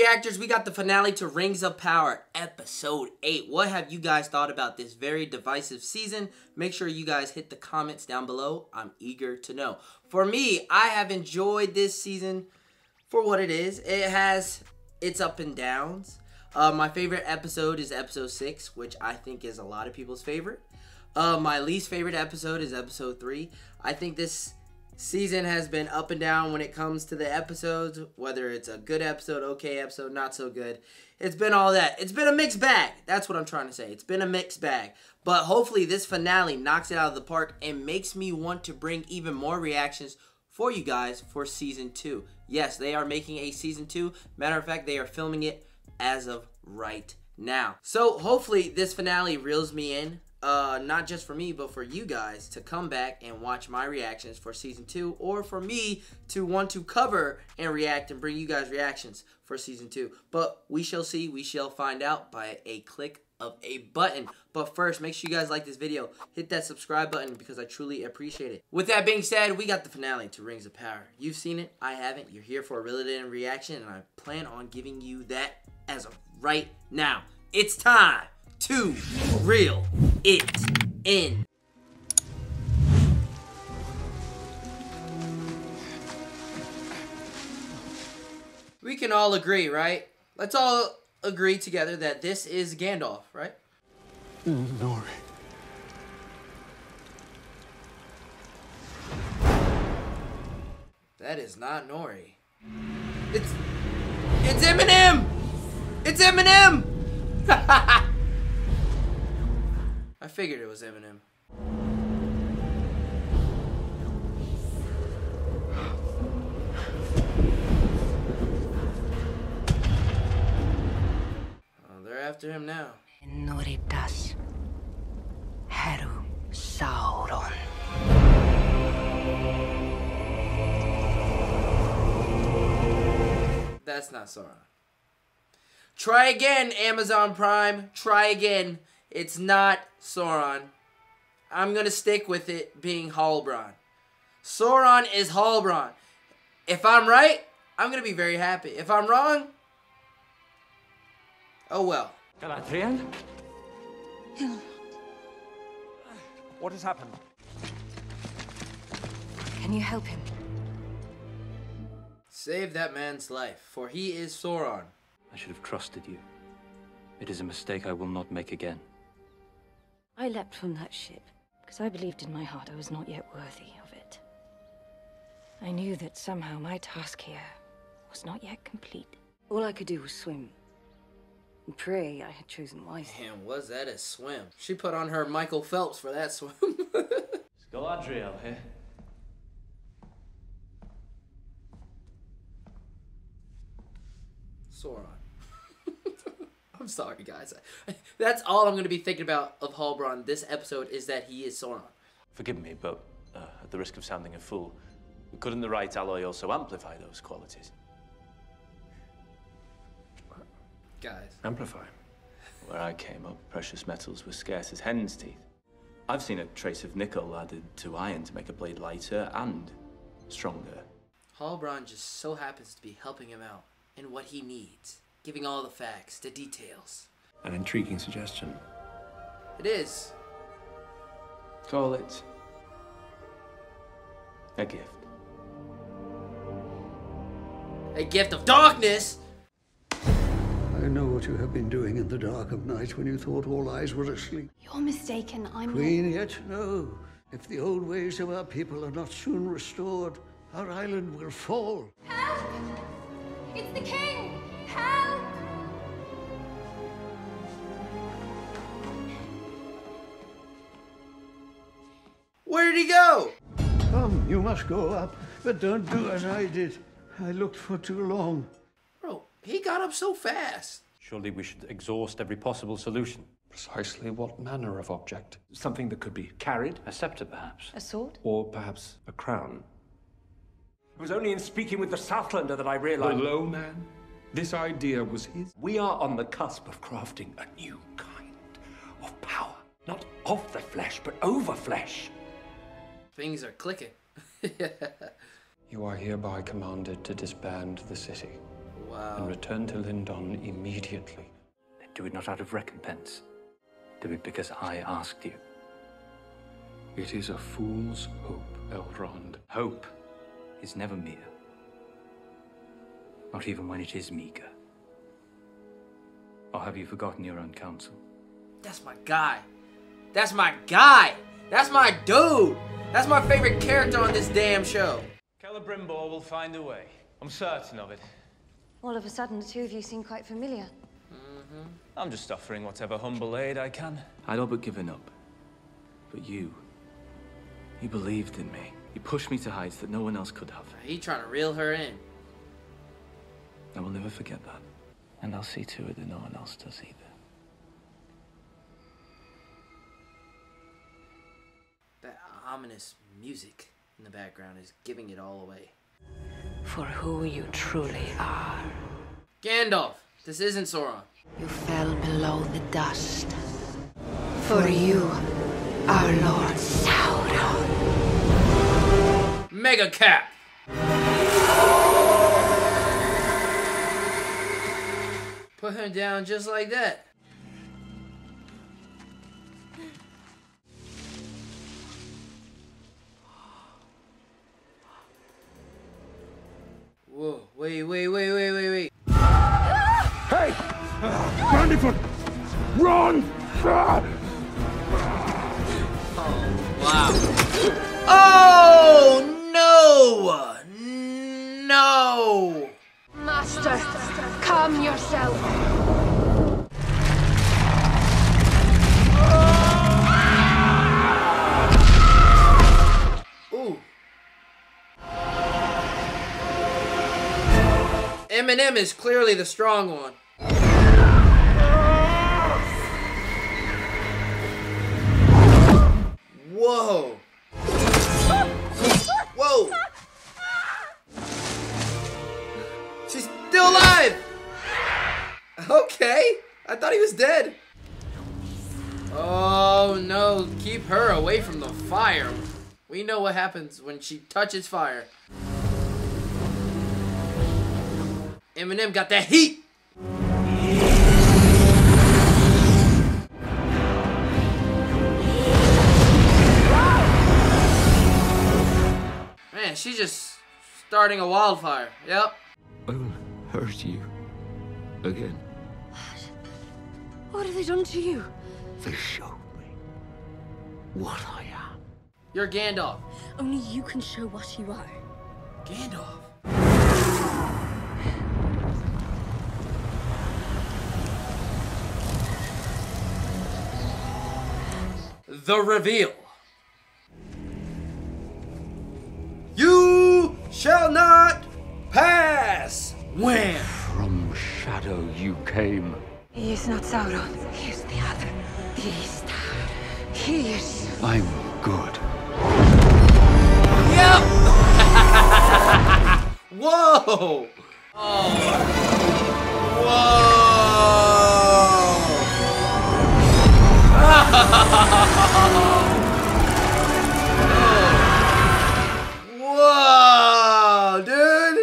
reactors, we got the finale to Rings of Power, episode 8. What have you guys thought about this very divisive season? Make sure you guys hit the comments down below. I'm eager to know. For me, I have enjoyed this season for what it is. It has its up and downs. My favorite episode is episode 6, which I think is a lot of people's favorite. My least favorite episode is episode 3. I think this season has been up and down when it comes to the episodes, whether it's a good episode, okay episode, not so good. It's been all that. It's been a mixed bag. That's what I'm trying to say. It's been a mixed bag. But hopefully this finale knocks it out of the park and makes me want to bring even more reactions for you guys for season 2. Yes, they are making a season 2. Matter of fact, they are filming it as of right now. So hopefully this finale reels me in. Not just for me, but for you guys to come back and watch my reactions for season 2, or for me to want to cover and react and bring you guys reactions for season 2. But we shall see, we shall find out by a click of a button. But first, make sure you guys like this video, hit that subscribe button because I truly appreciate it. With that being said, we got the finale to Rings of Power. You've seen it, I haven't. You're here for a Lindon reaction, and I plan on giving you that as of right now. It's time to reel it in. We can all agree, right? Let's all agree together that this is Gandalf, right? Nori. That is not Nori. It's Eminem! It's Eminem! I figured it was Eminem. Oh, they're after him now. Noritas. Haru Sauron. That's not Sauron. Try again, Amazon Prime. Try again. It's not Sauron. I'm going to stick with it being Halbrand. Sauron is Halbrand. If I'm right, I'm going to be very happy. If I'm wrong, oh well. Galadriel? What has happened? Can you help him? Save that man's life, for he is Sauron. I should have trusted you. It is a mistake I will not make again. I leapt from that ship because I believed in my heart I was not yet worthy of it. I knew that somehow my task here was not yet complete. All I could do was swim and pray I had chosen wisely. Man, was that a swim? She put on her Michael Phelps for that swim. It's Galadriel here. Sauron. I'm sorry, guys. That's all I'm going to be thinking about of Halbrand this episode, is that he is Sauron. Forgive me, but at the risk of sounding a fool, couldn't the right alloy also amplify those qualities? Guys. Amplify. Where I came up, precious metals were scarce as hen's teeth. I've seen a trace of nickel added to iron to make a blade lighter and stronger. Halbrand just so happens to be helping him out in what he needs. Giving all the facts, the details. An intriguing suggestion. It is. Call it a gift. A gift of darkness! I know what you have been doing in the dark of night when you thought all eyes were asleep. You're mistaken, I'm Queen, yet no. If the old ways of our people are not soon restored, our island will fall. Help! It's the king! Help! Where did he go? Come, you must go up, but don't do as I did. I looked for too long. Bro, he got up so fast. Surely we should exhaust every possible solution. Precisely what manner of object? Something that could be carried? A scepter, perhaps? A sword? Or perhaps a crown? It was only in speaking with the Southlander that I realized... The low man? This idea was his? We are on the cusp of crafting a new kind of power. Not of the flesh, but over flesh. Things are clicking. You are hereby commanded to disband the city. Wow. And return to Lindon immediately. Do it not out of recompense. Do it because I asked you. It is a fool's hope, Elrond. Hope is never mere. Not even when it is meager. Or have you forgotten your own counsel? That's my guy. That's my guy. That's my dude. That's my favorite character on this damn show. Celebrimbor will find a way. I'm certain of it. All of a sudden, the two of you seem quite familiar. I'm just offering whatever humble aid I can. I'd all but given up. But you believed in me. You pushed me to heights that no one else could have. He trying to reel her in. I will never forget that. And I'll see to it that no one else does either. That ominous music in the background is giving it all away. For who you truly are. Gandalf, this isn't Sauron. You fell below the dust. For you, our Lord Sauron. Mega Cap. Put him down just like that. Whoa, wait. Hey! Brandyfoot! Run! Wow. Oh, no! No! Master, calm yourself. Ooh. Eminem is clearly the strong one. Whoa. Whoa. She's still alive. Okay. I thought he was dead. Oh no. Keep her away from the fire. We know what happens when she touches fire. Eminem got that heat. Man, she's just starting a wildfire. Yep. I'll hurt you again. What have they done to you? They showed me what I am. You're Gandalf. Only you can show what you are. Gandalf. The reveal. You shall not pass. When? From shadow you came. He is not Sauron. He is the other. Beast. He is... I'm good. Yep. Whoa. Oh. Whoa. Whoa, dude.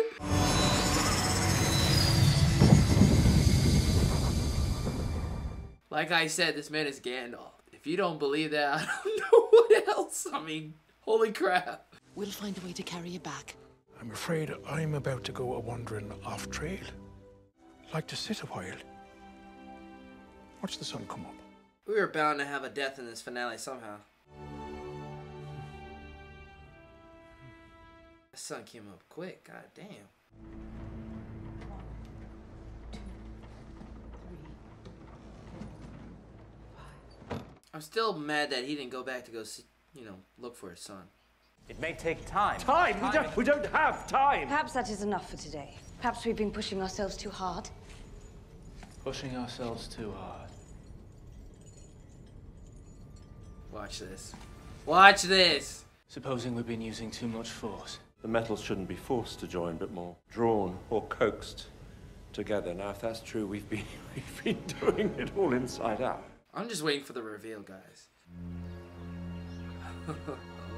Like I said, this man is Gandalf. If you don't believe that, I don't know what else. I mean, holy crap. We'll find a way to carry you back. I'm afraid I'm about to go a-wandering off trail. Like to sit a while. Watch the sun come up. We were bound to have a death in this finale somehow. The sun came up quick, god damn. I'm still mad that he didn't go back to go see, look for his son. It may take time. Time? We don't have time! Perhaps that is enough for today. Perhaps we've been pushing ourselves too hard. Pushing ourselves too hard. Watch this. Watch this! Supposing we've been using too much force. The metals shouldn't be forced to join, but more drawn or coaxed together. Now, if that's true, we've been doing it all inside out. I'm just waiting for the reveal, guys.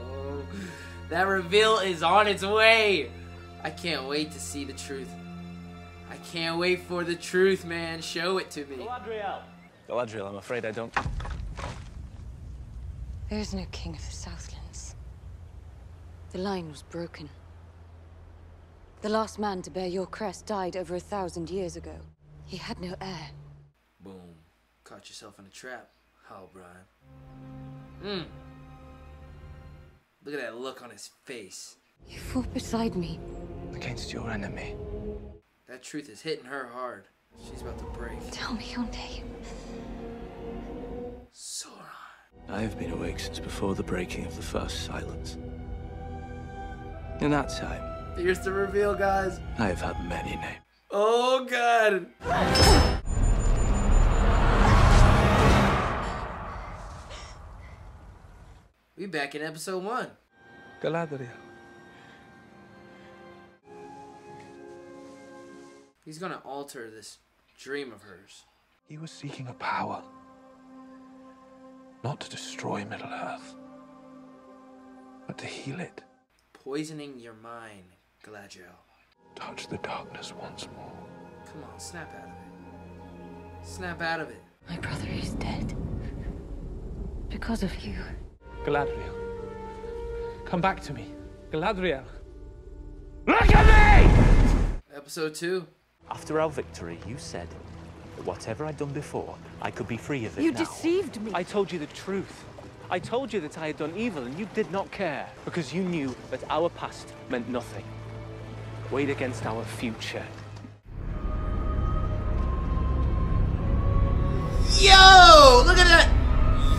Oh, that reveal is on its way! I can't wait to see the truth. I can't wait for the truth, man. Show it to me. Galadriel, I'm afraid I don't. There is no king of the Southlands. The line was broken. The last man to bear your crest died over 1,000 years ago. He had no heir. Boom. Caught yourself in a trap, Halbrand. Look at that look on his face. You fought beside me. Against your enemy. That truth is hitting her hard. She's about to break. Tell me your name. Sauron. I have been awake since before the breaking of the first silence. In that time, Here's the reveal, guys. I have had many names. Oh, God. We back in episode 1. Galadriel. He's gonna alter this dream of hers. He was seeking a power, not to destroy Middle-earth, but to heal it. Poisoning your mind, Galadriel. Touch the darkness once more. Come on, snap out of it. Snap out of it. My brother is dead. Because of you. Galadriel. Come back to me. Galadriel. Look at me! Episode 2. After our victory, you said that whatever I'd done before, I could be free of it You now. deceived me. I told you the truth. I told you that I had done evil and you did not care because you knew that our past meant nothing. Weighed against our future. Yo! Look at that!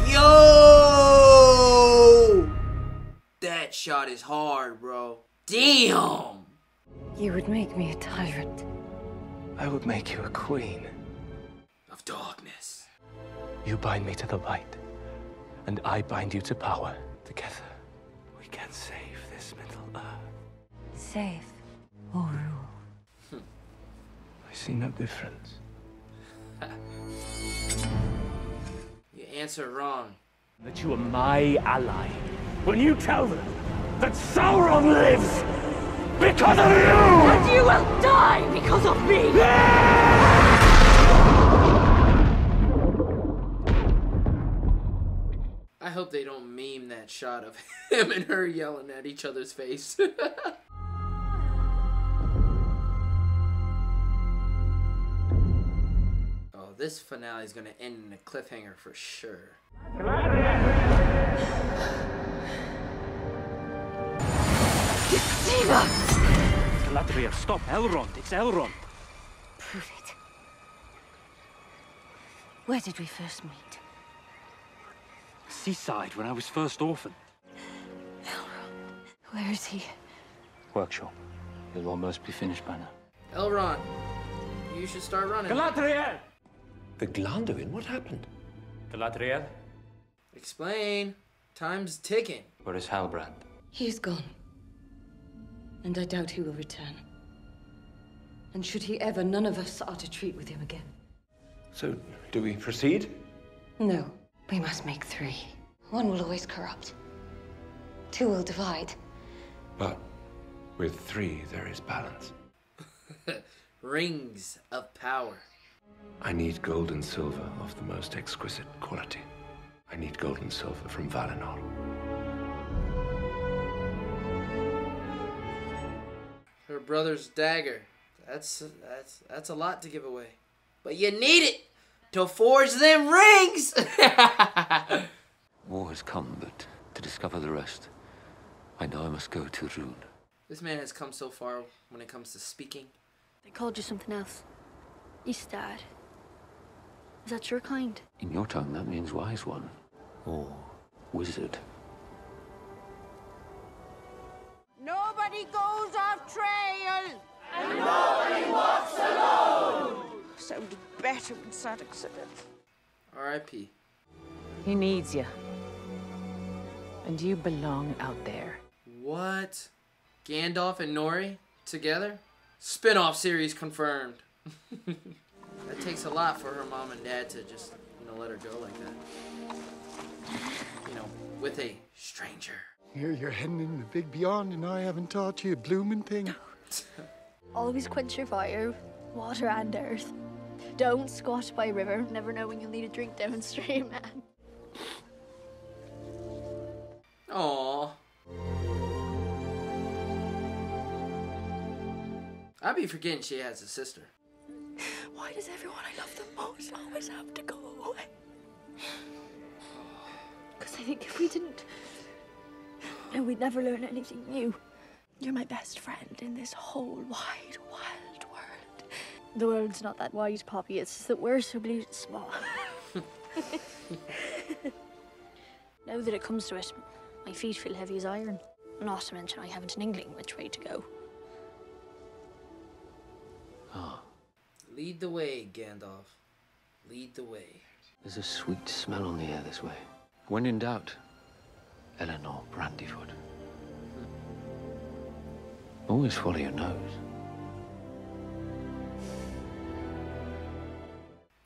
Yo! That shot is hard, bro. Damn! You would make me a tyrant. I would make you a queen. Of darkness. You bind me to the light, and I bind you to power. Together, we can save this Middle-earth. Save or rule. I see no difference. You answer wrong. That you are my ally. When you tell them that Sauron lives because of you! And you will die because of me! I hope they don't meme that shot of him and her yelling at each other's face. Oh, this finale is gonna end in a cliffhanger for sure. Deceiver! Galadriel, stop. Elrond. It's Elrond. Prove it. Where did we first meet? Seaside, when I was first orphaned. Where is he? Workshop. You'll almost be finished by now. Elrond, you should start running. Galadriel! The Glanduin? What happened? Galadriel? Explain. Time's ticking. Where is Halbrand? He is gone. And I doubt he will return. And should he ever, none of us are to treat with him again. So, do we proceed? No, we must make 3. One will always corrupt. 2 will divide. But with 3, there is balance. Rings of power. I need gold and silver of the most exquisite quality. I need gold and silver from Valinor. Her brother's dagger. That's a lot to give away. But you need it to forge them rings! War has come, but to discover the rest, I know I must go to Rune. This man has come so far when it comes to speaking. They called you something else. Istad. Is that your kind? In your tongue, that means wise one, or wizard. Nobody goes off trail! And nobody walks alone! Sounded better when Sadok said it. R.I.P. He needs you. And you belong out there. What? Gandalf and Nori together? Spin-off series confirmed. That takes a lot for her mom and dad to just, let her go like that. With a stranger. Here you're heading in the big beyond and I haven't taught you a blooming thing. Always quench your fire water and earth. Don't squat by a river, never know when you'll need a drink downstream, man. Aww. I'd be forgetting she has a sister. Why does everyone I love the most always have to go away? Because I think if we didn't, then we'd never learn anything new. You're my best friend in this whole wide, wild world. The world's not that wide, Poppy. It's just that we're so bleeding small. Now that it comes to it, my feet feel heavy as iron. Not to mention I haven't an inkling which way to go. Ah. Lead the way, Gandalf. Lead the way. There's a sweet smell on the air this way. When in doubt, Eleanor Brandyfoot. Always follow your nose.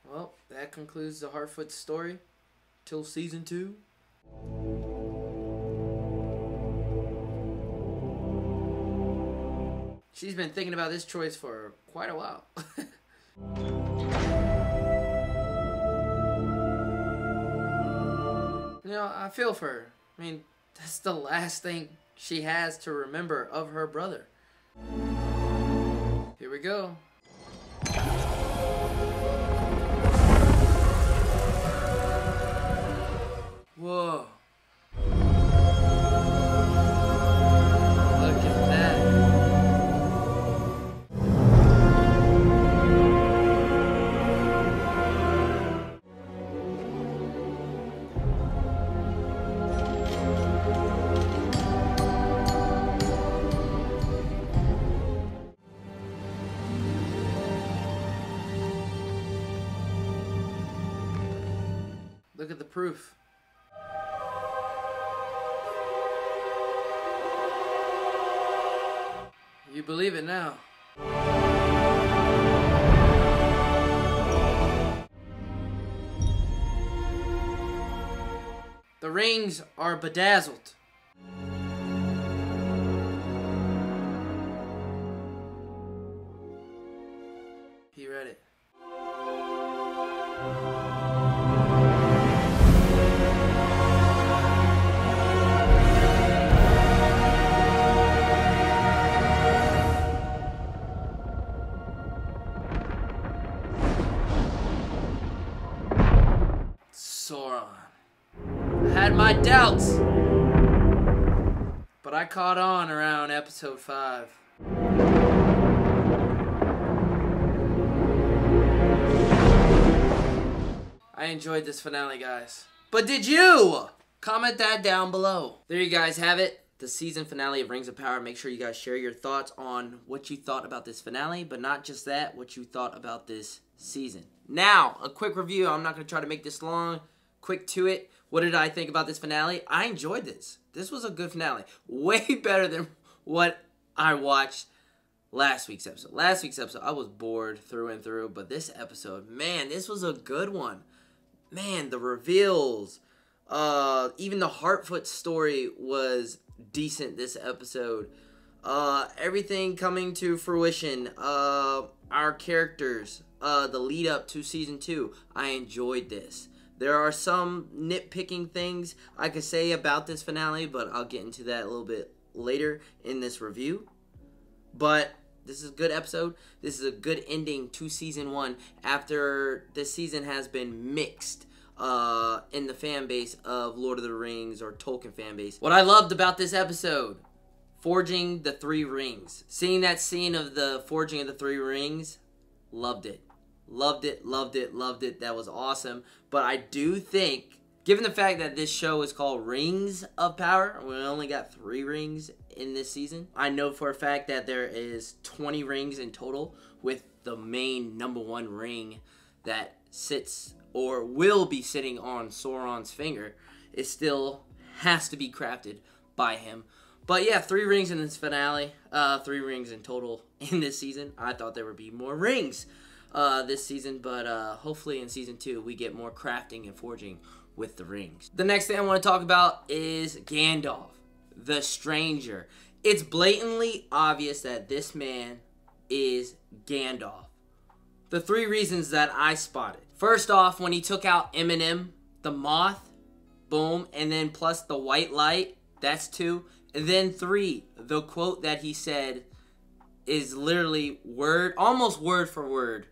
Well, that concludes the Harfoot story. Till season 2. She's been thinking about this choice for quite a while. You know, I feel for her. I mean, that's the last thing she has to remember of her brother. Here we go. Whoa. Look at that. Look at the proof. You believe it now. The rings are bedazzled. He read it. Sauron. I had my doubts, but I caught on around episode 5. I enjoyed this finale, guys. But did you? Comment that down below. There you guys have it. The season finale of Rings of Power. Make sure you guys share your thoughts on what you thought about this finale, but not just that, what you thought about this season. Now, a quick review. I'm not going to try to make this long. Quick to it. What did I think about this finale? I enjoyed this. This was a good finale. Way better than what I watched last week's episode. Last week's episode, I was bored through and through, but this episode, man, this was a good one. Man, the reveals, even the Harfoot story was decent this episode. Everything coming to fruition. Our characters, the lead up to season 2. I enjoyed this. There are some nitpicking things I could say about this finale, but I'll get into that a little bit later in this review. But this is a good episode. This is a good ending to season 1 after this season has been mixed in the fan base of Lord of the Rings or Tolkien fan base. What I loved about this episode, forging the 3 rings. Seeing that scene of the forging of the 3 rings, loved it. Loved it, loved it, loved it. That was awesome. But I do think, given the fact that this show is called Rings of Power, we only got 3 rings in this season. I know for a fact that there is 20 rings in total, with the main #1 ring that sits or will be sitting on Sauron's finger. It still has to be crafted by him. But yeah, 3 rings in this finale. 3 rings in total in this season. I thought there would be more rings this season, but hopefully in season 2 we get more crafting and forging with the rings. The next thing I want to talk about is Gandalf, the stranger. It's blatantly obvious that this man is Gandalf. The 3 reasons that I spotted. First off, when he took out Eminem, the moth, boom, and then plus the white light, that's 2. And then 3, the quote that he said is literally almost word for word,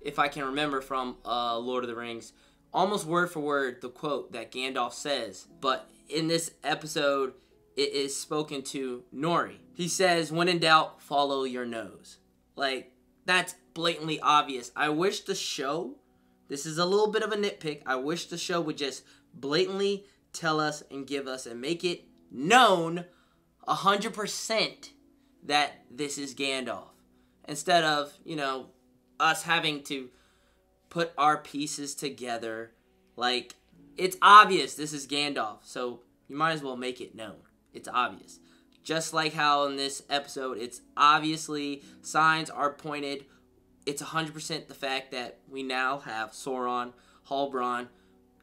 if I can remember from Lord of the Rings, almost word for word the quote that Gandalf says. But in this episode, it is spoken to Nori. He says, when in doubt, follow your nose. Like, that's blatantly obvious. I wish the show, this is a little bit of a nitpick, I wish the show would just blatantly tell us and give us and make it known 100% that this is Gandalf. Instead of, you know, us having to put our pieces together. Like, it's obvious this is Gandalf, so you might as well make it known. It's obvious. Just like how in this episode, it's obviously signs are pointed. It's 100% the fact that we now have Sauron, Halbrand.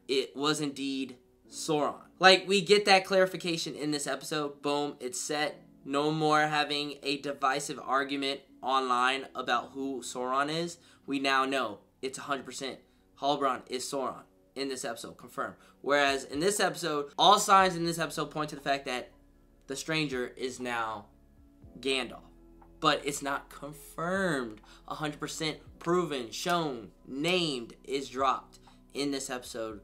It was indeed Sauron. Like, we get that clarification in this episode. Boom, it's set. No more having a divisive argument online about who Sauron is. We now know it's 100%. Halbrand is Sauron in this episode, confirmed. Whereas in this episode, all signs in this episode point to the fact that the stranger is now Gandalf. But it's not confirmed. 100% proven, shown, named, is dropped in this episode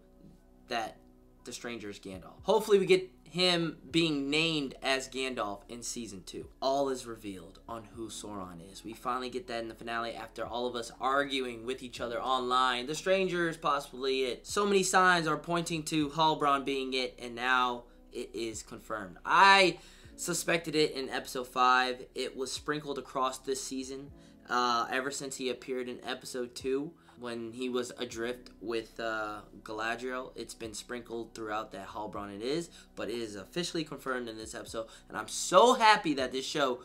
that the stranger is Gandalf. Hopefully we get him being named as Gandalf in season 2. All is revealed on who Sauron is. We finally get that in the finale after all of us arguing with each other online. The stranger is possibly it. So many signs are pointing to Halbrand being it, and now it is confirmed. I suspected it in episode 5. It was sprinkled across this season ever since he appeared in episode 2. When he was adrift with Galadriel, it's been sprinkled throughout that Halbrand it is, but it is officially confirmed in this episode, and I'm so happy that this show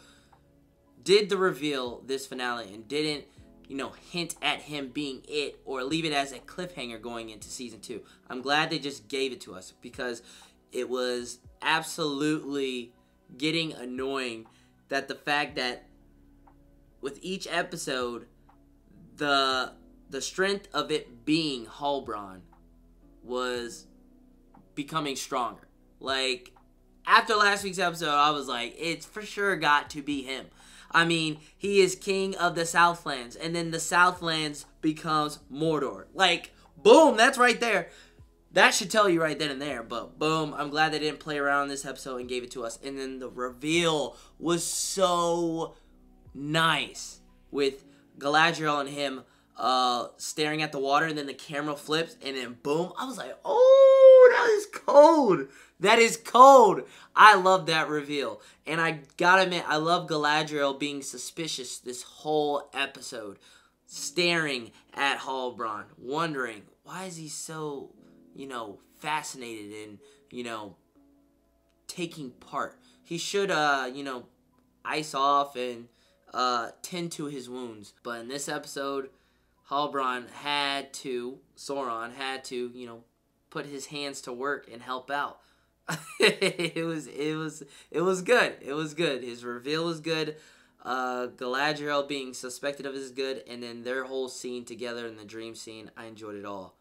did the reveal this finale and didn't, you know, hint at him being it or leave it as a cliffhanger going into season 2. I'm glad they just gave it to us because it was absolutely getting annoying that the fact that with each episode, the strength of it being Halbrand was becoming stronger. Like, after last week's episode, I was like, it's for sure got to be him. I mean, he is king of the Southlands, and then the Southlands becomes Mordor. Like, boom, that's right there. That should tell you right then and there, but boom, I'm glad they didn't play around in this episode and gave it to us. And then the reveal was so nice with Galadriel and him staring at the water, and then the camera flips, and then boom, I was like, oh, that is cold. That is cold. I love that reveal. And I gotta admit, I love Galadriel being suspicious this whole episode, staring at Halbrand, wondering, why is he so, you know, fascinated and, you know, taking part? He should, you know, ice off and tend to his wounds. But in this episode, Sauron had to, you know, put his hands to work and help out. it was good. It was good. His reveal was good. Galadriel being suspected of is good, and then their whole scene together in the dream scene, I enjoyed it all.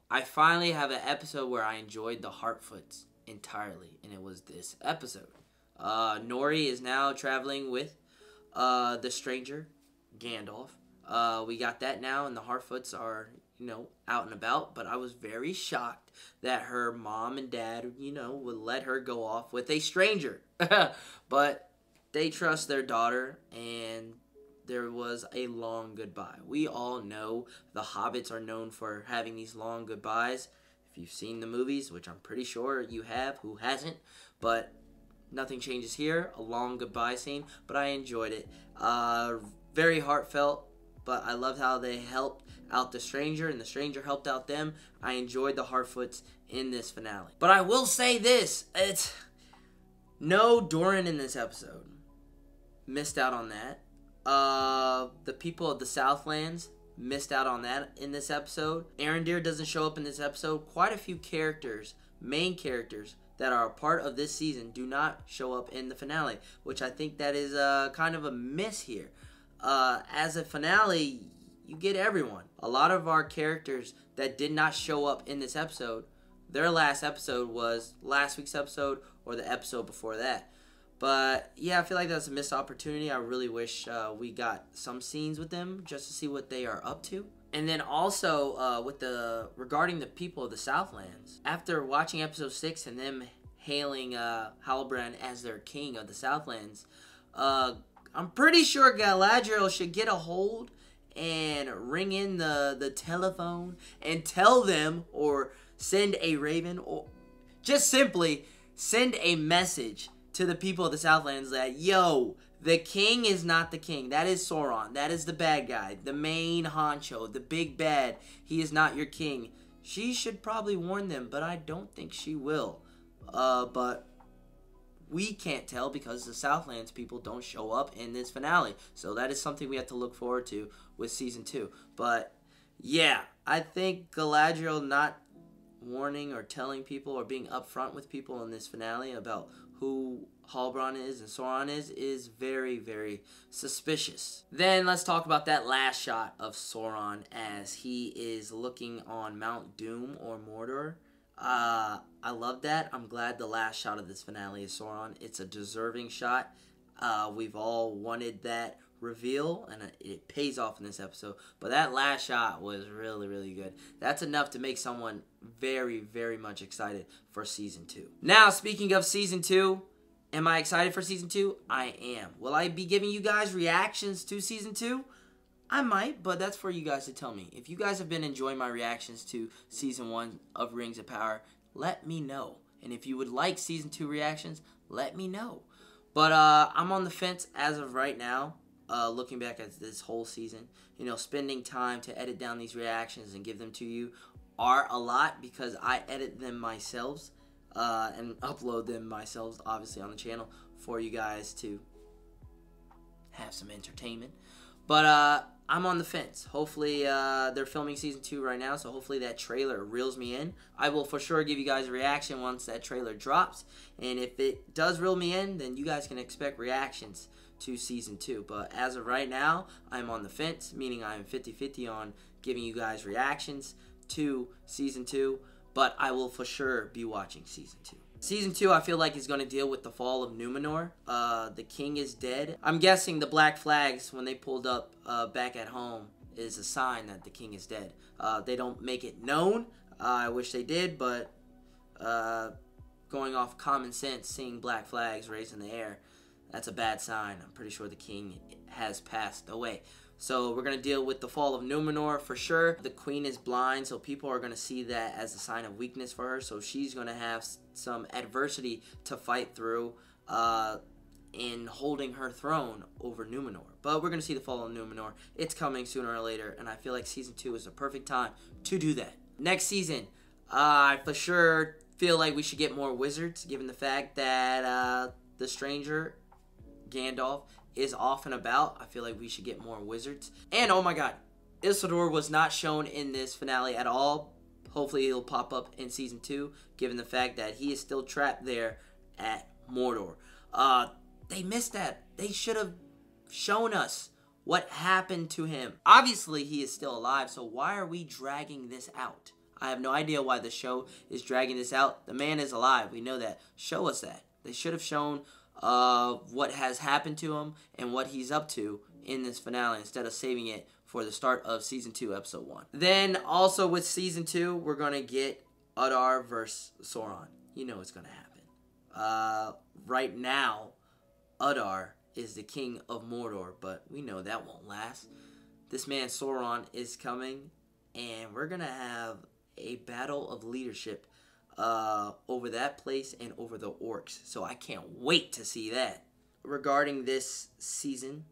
I finally have an episode where I enjoyed the Harfoots entirely, and it was this episode. Nori is now traveling with the stranger, Gandalf. We got that now, and the Harfoots are, you know, out and about, but I was very shocked that her mom and dad, you know, would let her go off with a stranger. But they trust their daughter, and there was a long goodbye. We all know the hobbits are known for having these long goodbyes. If you've seen the movies, which I'm pretty sure you have, who hasn't, but nothing changes here. A long goodbye scene, but I enjoyed it. Very heartfelt. But I loved how they helped out the stranger, and the stranger helped out them. I enjoyed the Harfoots in this finale. But I will say this. It's no Doran in this episode. Missed out on that. The people of the Southlands missed out on that in this episode. Arondir doesn't show up in this episode. Quite a few characters, main characters, that are a part of this season do not show up in the finale, which I think that is kind of a miss here. as a finale, you get everyone. A lot of our characters that did not show up in this episode, their last episode was last week's episode or the episode before that. But yeah, I feel like that's a missed opportunity. I really wish we got some scenes with them just to see what they are up to. And then also regarding the people of the Southlands, after watching episode 6 and them hailing Halbrand as their king of the Southlands, I'm pretty sure Galadriel should get a hold and ring in the telephone and tell them, or send a raven, or just simply send a message to the people of the Southlands that, yo, the king is not the king. That is Sauron. That is the bad guy, the main honcho, the big bad. He is not your king. She should probably warn them, but I don't think she will. But we can't tell because the Southlands people don't show up in this finale. So that is something we have to look forward to with Season 2. But yeah, I think Galadriel not warning or telling people or being upfront with people in this finale about who Halbrand is and Sauron is very, very suspicious. Then let's talk about that last shot of Sauron as he is looking on Mount Doom or Mordor. I love that. I'm glad the last shot of this finale is Sauron. It's a deserving shot. We've all wanted that reveal, and it pays off in this episode. But that last shot was really, really good. That's enough to make someone very, very much excited for Season 2. Now, speaking of Season 2, am I excited for Season 2? I am. Will I be giving you guys reactions to Season 2? I might, but that's for you guys to tell me. If you guys have been enjoying my reactions to Season 1 of Rings of Power, let me know. And if you would like Season 2 reactions, let me know. But I'm on the fence as of right now, looking back at this whole season. You know, spending time to edit down these reactions and give them to you are a lot because I edit them myself and upload them myself, obviously, on the channel for you guys to have some entertainment. But I'm on the fence. Hopefully, they're filming Season 2 right now, so hopefully that trailer reels me in. I will for sure give you guys a reaction once that trailer drops. And if it does reel me in, then you guys can expect reactions to Season 2. But as of right now, I'm on the fence, meaning I'm 50-50 on giving you guys reactions to Season 2. But I will for sure be watching Season 2. Season 2, I feel like, is going to deal with the fall of Númenor. The king is dead. I'm guessing the black flags, when they pulled up back at home, is a sign that the king is dead. They don't make it known. I wish they did, but going off common sense, seeing black flags raised in the air, that's a bad sign. I'm pretty sure the king has passed away. So we're going to deal with the fall of Númenor for sure. The queen is blind, so people are going to see that as a sign of weakness for her. So she's going to have some adversity to fight through in holding her throne over Númenor. But we're going to see the fall of Númenor. It's coming sooner or later, and I feel like Season 2 is the perfect time to do that. Next season, I for sure feel like we should get more wizards, given the fact that the stranger, Gandalf, is off and about. I feel like we should get more wizards. And oh my god, Isildur was not shown in this finale at all. Hopefully he'll pop up in Season 2, given the fact that he is still trapped there at Mordor. They missed that. They should have shown us what happened to him. Obviously he is still alive, so why are we dragging this out? I have no idea why the show is dragging this out. The man is alive. We know that. Show us that. They should have shown what has happened to him and what he's up to in this finale instead of saving it for the start of Season 2, Episode 1. Then, also with Season 2, we're going to get Udar versus Sauron. You know it's going to happen. Right now, Udar is the king of Mordor, but we know that won't last. This man Sauron is coming, and we're going to have a battle of leadership over that place and over the orcs. So I can't wait to see that. Regarding this season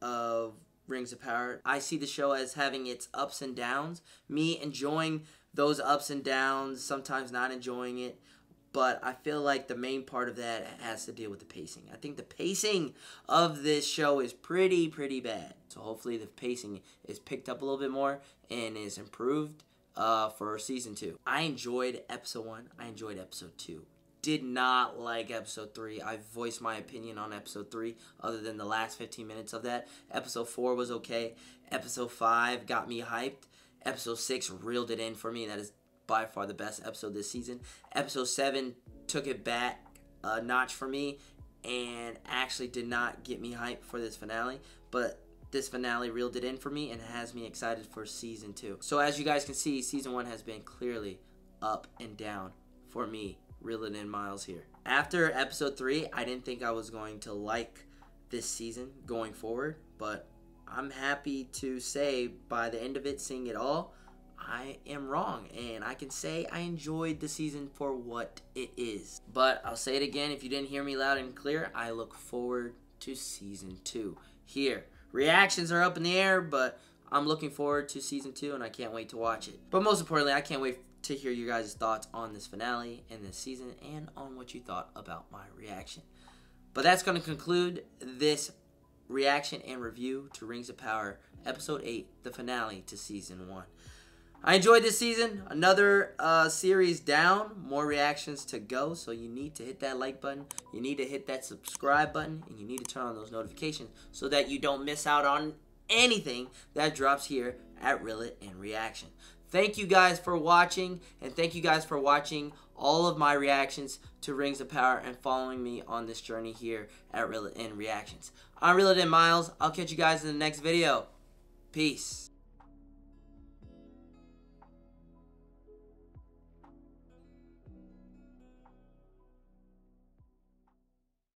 of Rings of Power, I see the show as having its ups and downs. Me enjoying those ups and downs, sometimes not enjoying it. But I feel like the main part of that has to deal with the pacing. I think the pacing of this show is pretty bad. So hopefully the pacing is picked up a little bit more and is improved for Season 2. I enjoyed Episode 1. I enjoyed Episode 2. did not like episode 3. I voiced my opinion on episode 3 other than the last 15 minutes of that. Episode 4 was okay. Episode 5 got me hyped. Episode 6 reeled it in for me. That is by far the best episode this season. Episode 7 took it back a notch for me and actually did not get me hyped for this finale. But this finale reeled it in for me and has me excited for season 2. So as you guys can see, season 1 has been clearly up and down for me. Reel it in, Miles here. After episode 3, I didn't think I was going to like this season going forward, but I'm happy to say by the end of it, seeing it all, I am wrong, and I can say I enjoyed the season for what it is. But I'll say it again, if you didn't hear me loud and clear, I look forward to season 2 here. Reactions are up in the air, but I'm looking forward to season 2, and I can't wait to watch it. But most importantly, I can't wait to hear your guys' thoughts on this finale and this season and on what you thought about my reaction. But that's going to conclude this reaction and review to Rings of Power, Episode 8, the finale to Season 1. I enjoyed this season. Another series down. More reactions to go. So you need to hit that like button. You need to hit that subscribe button. And you need to turn on those notifications so that you don't miss out on anything that drops here at Reel It and Reaction. Thank you guys for watching, and thank you guys for watching all of my reactions to Rings of Power and following me on this journey here at Reel It and Reactions. I'm Reel It and Miles. I'll catch you guys in the next video. Peace.